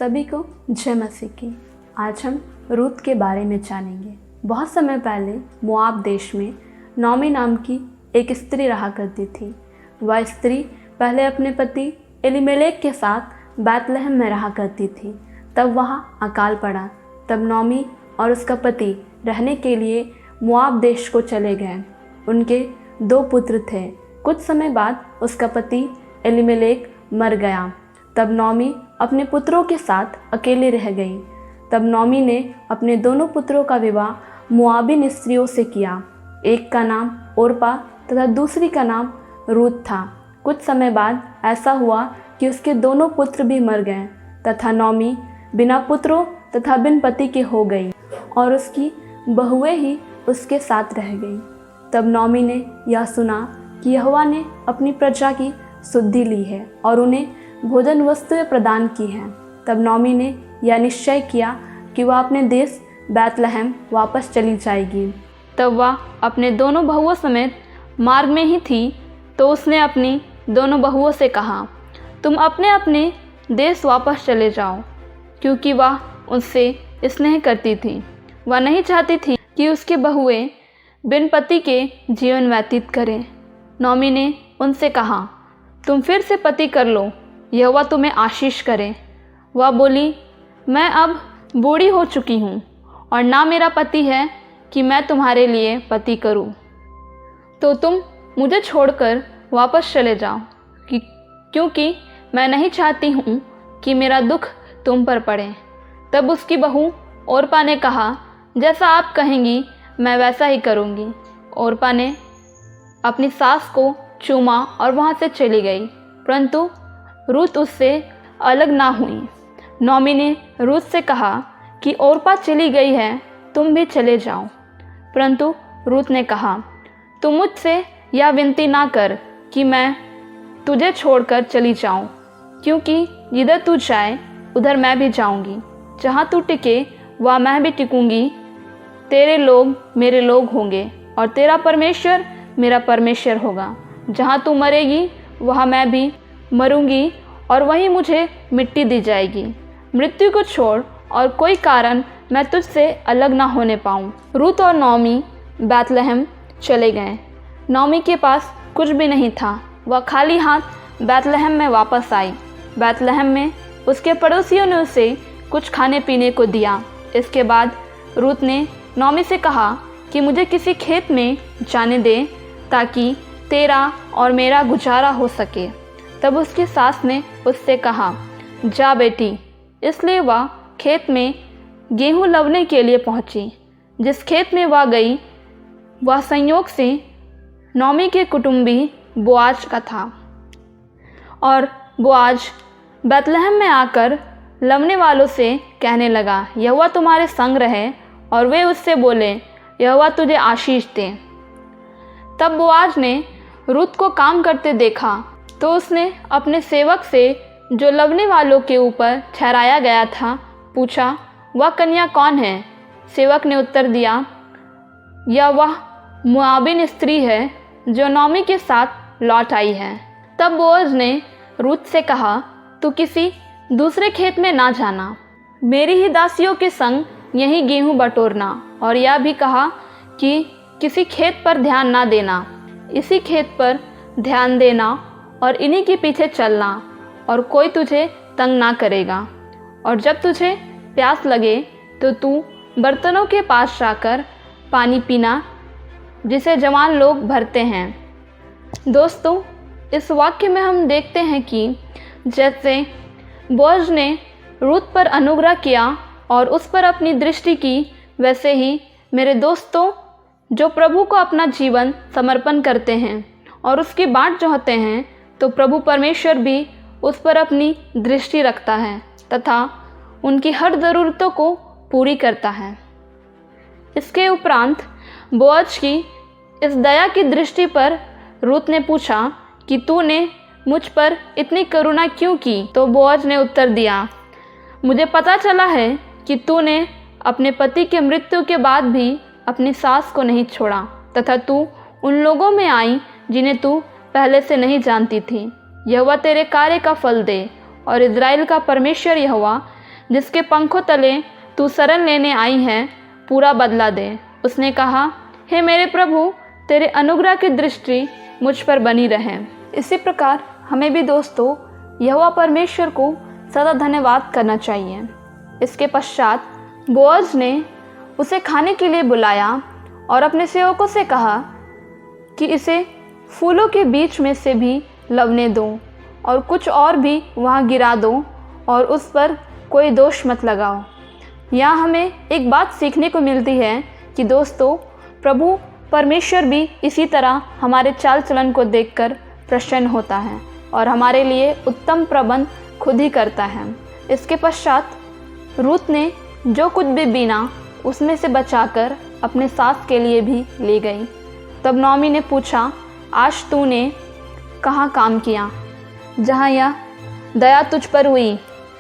सभी को जय मसीह की। आज हम रूत के बारे में जानेंगे। बहुत समय पहले मोआब देश में नौमी नाम की एक स्त्री रहा करती थी। वह स्त्री पहले अपने पति एलीमेलेक के साथ बैतलहम में रहा करती थी। तब वहाँ अकाल पड़ा। तब नौमी और उसका पति रहने के लिए मोआब देश को चले गए। उनके 2 पुत्र थे। कुछ समय बाद उसका पति एलीमेलेक मर गया। तब नौमी अपने पुत्रों के साथ अकेले रह गई। तब नौमी ने अपने दोनों पुत्रों का विवाह मोआबिन स्त्रियों से किया। एक का नाम ओरपा तथा दूसरी का नाम रूत था। कुछ समय बाद ऐसा हुआ कि उसके दोनों पुत्र भी मर गए तथा नौमी बिना पुत्रों तथा बिन पति के हो गई और उसकी बहुएं ही उसके साथ रह गई। तब नौमी ने यह सुना कि यहोवा ने अपनी प्रजा की शुद्धि ली है और उन्हें भोजन वस्तुएं प्रदान की हैं। तब नौमी ने यह निश्चय किया कि वह अपने देश बैतलहम वापस चली जाएगी। तब वह अपने दोनों बहुओं समेत मार्ग में ही थी, तो उसने अपनी दोनों बहुओं से कहा, तुम अपने अपने देश वापस चले जाओ, क्योंकि वह उससे स्नेह करती थी। वह नहीं चाहती थी कि उसकी बहुएं बिन पति के जीवन व्यतीत करें। नौमी ने उनसे कहा, तुम फिर से पति कर लो, यहोवा तुम्हें आशीष करे। वह बोली, मैं अब बूढ़ी हो चुकी हूँ और ना मेरा पति है कि मैं तुम्हारे लिए पति करूँ, तो तुम मुझे छोड़कर वापस चले जाओ, क्योंकि मैं नहीं चाहती हूँ कि मेरा दुख तुम पर पड़े। तब उसकी बहू ओरपा ने कहा, जैसा आप कहेंगी मैं वैसा ही करूँगी। ओरपा ने अपनी सास को चूमा और वहाँ से चली गई, परंतु रूत उससे अलग ना हुई। नौमी ने रूत से कहा कि ओरपा चली गई है, तुम भी चले जाओ। परंतु रूत ने कहा, तुम मुझसे यह विनती ना कर कि मैं तुझे छोड़कर चली जाऊं, क्योंकि जिधर तू जाए उधर मैं भी जाऊंगी। जहाँ तू टिके वहाँ मैं भी टिकूंगी। तेरे लोग मेरे लोग होंगे और तेरा परमेश्वर मेरा परमेश्वर होगा। जहाँ तू मरेगी वहाँ मैं भी मरूंगी और वहीं मुझे मिट्टी दी जाएगी। मृत्यु को छोड़ और कोई कारण मैं तुझसे अलग ना होने पाऊँ। रूत और नौमी बैतलहम चले गए। नौमी के पास कुछ भी नहीं था। वह खाली हाथ बैतलहम में वापस आई। बैतलहम में उसके पड़ोसियों ने उसे कुछ खाने पीने को दिया। इसके बाद रूत ने नौमी से कहा कि मुझे किसी खेत में जाने दे, ताकि तेरा और मेरा गुजारा हो सके। तब उसकी सास ने उससे कहा, जा बेटी। इसलिए वह खेत में गेहूं लवने के लिए पहुंची। जिस खेत में वह गई वह संयोग से नौमी के कुटुंबी बोआज का था। और बोआज बैतलहम में आकर लवने वालों से कहने लगा, यहोवा तुम्हारे संग रहे। और वे उससे बोले, यहोवा तुझे आशीष दे। तब बोआज ने रूत को काम करते देखा, तो उसने अपने सेवक से जो लवने वालों के ऊपर ठहराया गया था पूछा, वह कन्या कौन है? सेवक ने उत्तर दिया, यह वह मोआबिन स्त्री है जो नौमी के साथ लौट आई है। तब बोअज ने रूत से कहा, तू किसी दूसरे खेत में ना जाना, मेरी ही दासियों के संग यहीं गेहूं बटोरना। और यह भी कहा कि किसी खेत पर ध्यान ना देना, इसी खेत पर ध्यान देना और इन्हीं के पीछे चलना, और कोई तुझे तंग ना करेगा। और जब तुझे प्यास लगे तो तू बर्तनों के पास जाकर पानी पीना, जिसे जवान लोग भरते हैं। दोस्तों, इस वाक्य में हम देखते हैं कि जैसे बोअज ने रूत पर अनुग्रह किया और उस पर अपनी दृष्टि की, वैसे ही मेरे दोस्तों जो प्रभु को अपना जीवन समर्पण करते हैं और उसकी बाट जोहते हैं, तो प्रभु परमेश्वर भी उस पर अपनी दृष्टि रखता है तथा उनकी हर ज़रूरतों को पूरी करता है। इसके उपरांत बोअज की इस दया की दृष्टि पर रूत ने पूछा कि तूने मुझ पर इतनी करुणा क्यों की? तो बोअज ने उत्तर दिया, मुझे पता चला है कि तूने अपने पति के मृत्यु के बाद भी अपनी सास को नहीं छोड़ा, तथा तू उन लोगों में आई जिन्हें तू पहले से नहीं जानती थी। यहोवा तेरे कार्य का फल दे, और इज़राइल का परमेश्वर यहोवा जिसके पंखों तले तू शरण लेने आई है, पूरा बदला दे। उसने कहा, हे मेरे प्रभु, तेरे अनुग्रह की दृष्टि मुझ पर बनी रहे। इसी प्रकार हमें भी दोस्तों यहोवा परमेश्वर को सदा धन्यवाद करना चाहिए। इसके पश्चात बोअज ने उसे खाने के लिए बुलाया और अपने सेवकों से कहा कि इसे फूलों के बीच में से भी लवने दो और कुछ और भी वहाँ गिरा दो और उस पर कोई दोष मत लगाओ। यहाँ हमें एक बात सीखने को मिलती है कि दोस्तों प्रभु परमेश्वर भी इसी तरह हमारे चाल चलन को देखकर प्रसन्न होता है और हमारे लिए उत्तम प्रबंध खुद ही करता है। इसके पश्चात रूत ने जो कुछ भी बीना उसमें से बचाकर अपने सास के लिए भी ले गई। तब नॉमी ने पूछा, आज तूने कहाँ काम किया जहाँ यह दया तुझ पर हुई?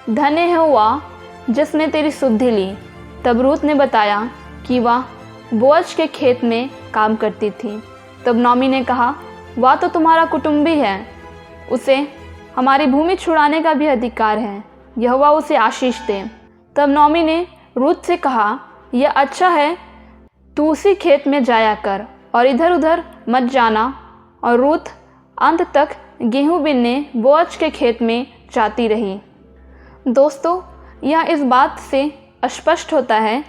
धन्य है हुआ जिसने तेरी सुधि ली। तब रूत ने बताया कि वह बोअज के खेत में काम करती थी। तब नॉमी ने कहा, वह तो तुम्हारा कुटुंबी है, उसे हमारी भूमि छुड़ाने का भी अधिकार है, यहोवा उसे आशीष दे। तब नॉमी ने रूत से कहा, यह अच्छा है, तू उसी खेत में जाया कर और इधर उधर मत जाना। और रूत अंत तक गेहूं बीनने बोअज के खेत में जाती रही। दोस्तों यह इस बात से स्पष्ट होता है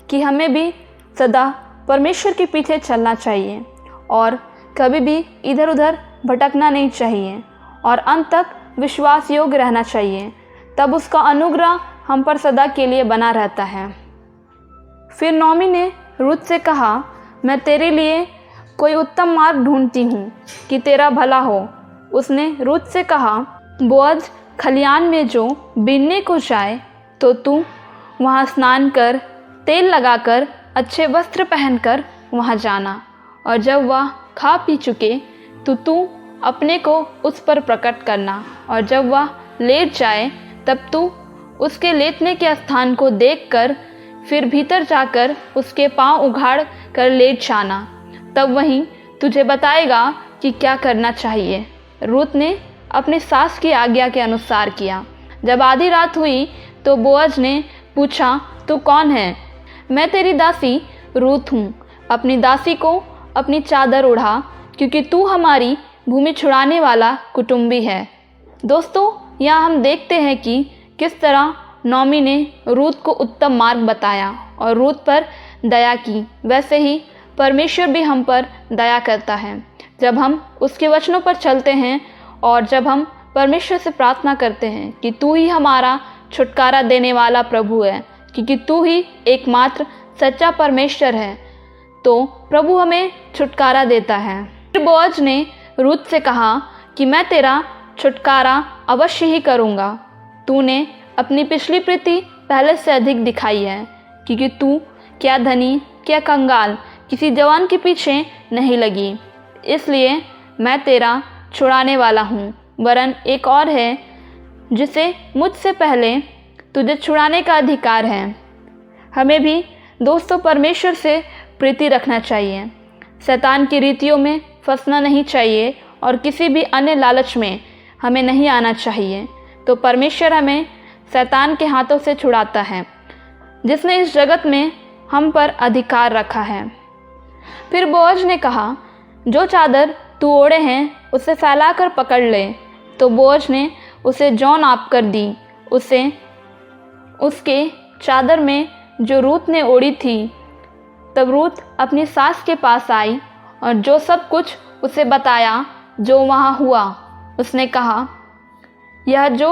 कि हमें भी सदा परमेश्वर के पीछे चलना चाहिए और कभी भी इधर उधर भटकना नहीं चाहिए और अंत तक विश्वास योग्य रहना चाहिए। तब उसका अनुग्रह हम पर सदा के लिए बना रहता है। फिर नॉमी ने रूत से कहा, मैं तेरे लिए कोई उत्तम मार्ग ढूंढती हूँ कि तेरा भला हो। उसने रूत से कहा, बोअज खलियान में जो बीनने को जाए तो तू वहाँ स्नान कर, तेल लगाकर, अच्छे वस्त्र पहनकर वहाँ जाना, और जब वह खा पी चुके तो तू अपने को उस पर प्रकट करना, और जब वह लेट जाए तब तू उसके लेटने के स्थान को देखकर फिर भीतर जाकर उसके पांव उघाड़ कर लेट जाना, तब वहीं तुझे बताएगा कि क्या करना चाहिए। रूत ने अपनी सास की आज्ञा के अनुसार किया। जब आधी रात हुई तो बोअज ने पूछा, तू कौन है? मैं तेरी दासी रूत हूँ, अपनी दासी को अपनी चादर ओढ़ा, क्योंकि तू हमारी भूमि छुड़ाने वाला कुटुंबी है। दोस्तों यहाँ हम देखते हैं कि किस तरह नॉमी ने रूत को उत्तम मार्ग बताया और रूत पर दया की। वैसे ही परमेश्वर भी हम पर दया करता है। जब हम उसके वचनों पर चलते हैं और जब हम परमेश्वर से प्रार्थना करते हैं कि तू ही हमारा छुटकारा देने वाला प्रभु है, क्योंकि तू ही एकमात्र सच्चा परमेश्वर है, तो प्रभु हमें छुटकारा देता है। फिर बोअज ने रूत से कहा कि मैं तेरा छुटकारा अवश्य ही करूँगा। तूने अपनी पिछली प्रीति पहले से अधिक दिखाई है, क्योंकि तू क्या धनी क्या कंगाल किसी जवान के पीछे नहीं लगी, इसलिए मैं तेरा छुड़ाने वाला हूँ। वरन एक और है जिसे मुझसे पहले तुझे छुड़ाने का अधिकार है। हमें भी दोस्तों परमेश्वर से प्रीति रखना चाहिए, शैतान की रीतियों में फंसना नहीं चाहिए और किसी भी अन्य लालच में हमें नहीं आना चाहिए। तो परमेश्वर हमें शैतान के हाथों से छुड़ाता है, जिसने इस जगत में हम पर अधिकार रखा है। फिर बोअज ने कहा, जो चादर तू ओढ़े हैं उसे फैलाकर पकड़ ले। तो बोअज ने उसे जौ नाप कर दी। उसे उसके चादर में जो रूत ने ओढ़ी थी। तब रूत अपनी सास के पास आई और जो सब कुछ उसे बताया जो वहाँ हुआ। उसने कहा, यह जो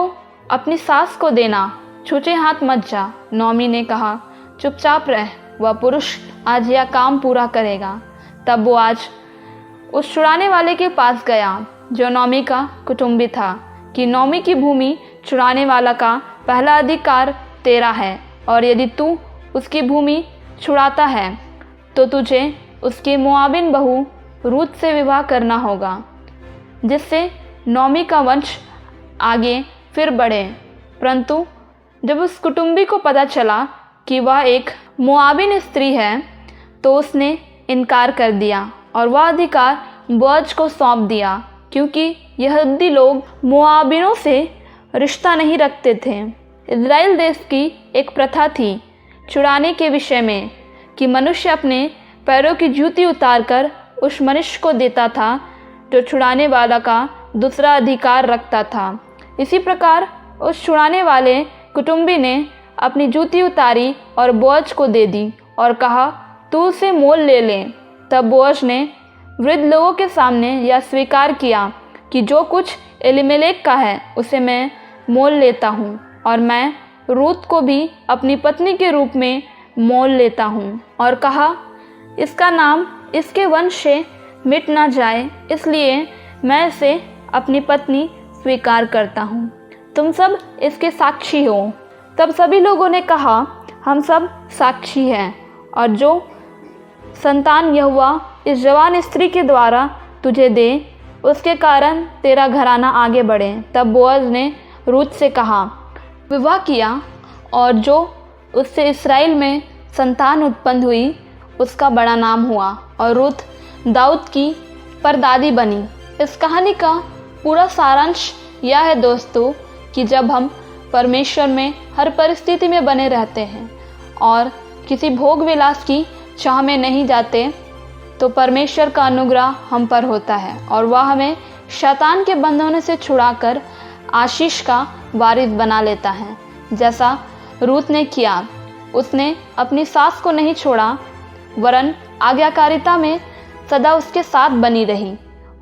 अपनी सास को देना, छूटे हाथ मत जा। नॉमी ने कहा, चुपचाप रह, वह पुरुष आज यह काम पूरा करेगा। तब वो आज उस छुड़ाने वाले के पास गया जो नॉमी का कुटुंबी था, कि नॉमी की भूमि छुड़ाने वाला का पहला अधिकार तेरा है, और यदि तू उसकी भूमि छुड़ाता है तो तुझे उसकी मोआबिन बहू रूत से विवाह करना होगा, जिससे नॉमी का वंश आगे फिर बढ़े। परंतु जब उस कुटुंबी को पता चला कि वह एक मोआबिन स्त्री है तो उसने इनकार कर दिया और वह अधिकार बोअज को सौंप दिया, क्योंकि यहूदी लोग मोआबिनों से रिश्ता नहीं रखते थे। इज़राइल देश की एक प्रथा थी छुड़ाने के विषय में कि मनुष्य अपने पैरों की जूती उतारकर उस मनुष्य को देता था जो छुड़ाने वाला का दूसरा अधिकार रखता था। इसी प्रकार उस छुड़ाने वाले कुटुंबी ने अपनी जूती उतारी और बोअज को दे दी और कहा, तू उसे मोल ले ले। तब बोअज ने वृद्ध लोगों के सामने यह स्वीकार किया कि जो कुछ एलीमेलेक का है उसे मैं मोल लेता हूँ और मैं रूत को भी अपनी पत्नी के रूप में मोल लेता हूँ। और कहा, इसका नाम इसके वंश से मिट ना जाए, इसलिए मैं इसे अपनी पत्नी स्वीकार करता हूँ। तुम सब इसके साक्षी हो। तब सभी लोगों ने कहा, हम सब साक्षी हैं। और जो संतान यहोवा इस जवान स्त्री के द्वारा तुझे दे, उसके कारण तेरा घराना आगे बढ़े। तब बोअज ने रूत से कहा, विवाह किया और जो उससे इस्राएल में संतान उत्पन्न हुई उसका बड़ा नाम हुआ और रूत दाऊद की परदादी बनी। इस कहानी का पूरा सारांश यह है दोस्तों कि जब हम परमेश्वर में हर परिस्थिति में बने रहते हैं और किसी भोग विलास की चाह में नहीं जाते तो परमेश्वर का अनुग्रह हम पर होता है और वह हमें शैतान के बंधनों से छुड़ाकर आशीष का वारिस बना लेता है, जैसा रूत ने किया। उसने अपनी सास को नहीं छोड़ा वरन आज्ञाकारिता में सदा उसके साथ बनी रही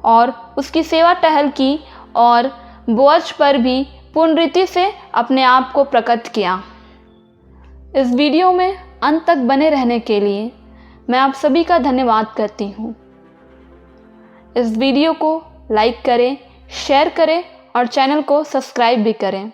और उसकी सेवा टहल की और बोअज पर भी पूर्ण रीति से अपने आप को प्रकट किया। इस वीडियो में अंत तक बने रहने के लिए मैं आप सभी का धन्यवाद करती हूँ। इस वीडियो को लाइक करें, शेयर करें और चैनल को सब्सक्राइब भी करें।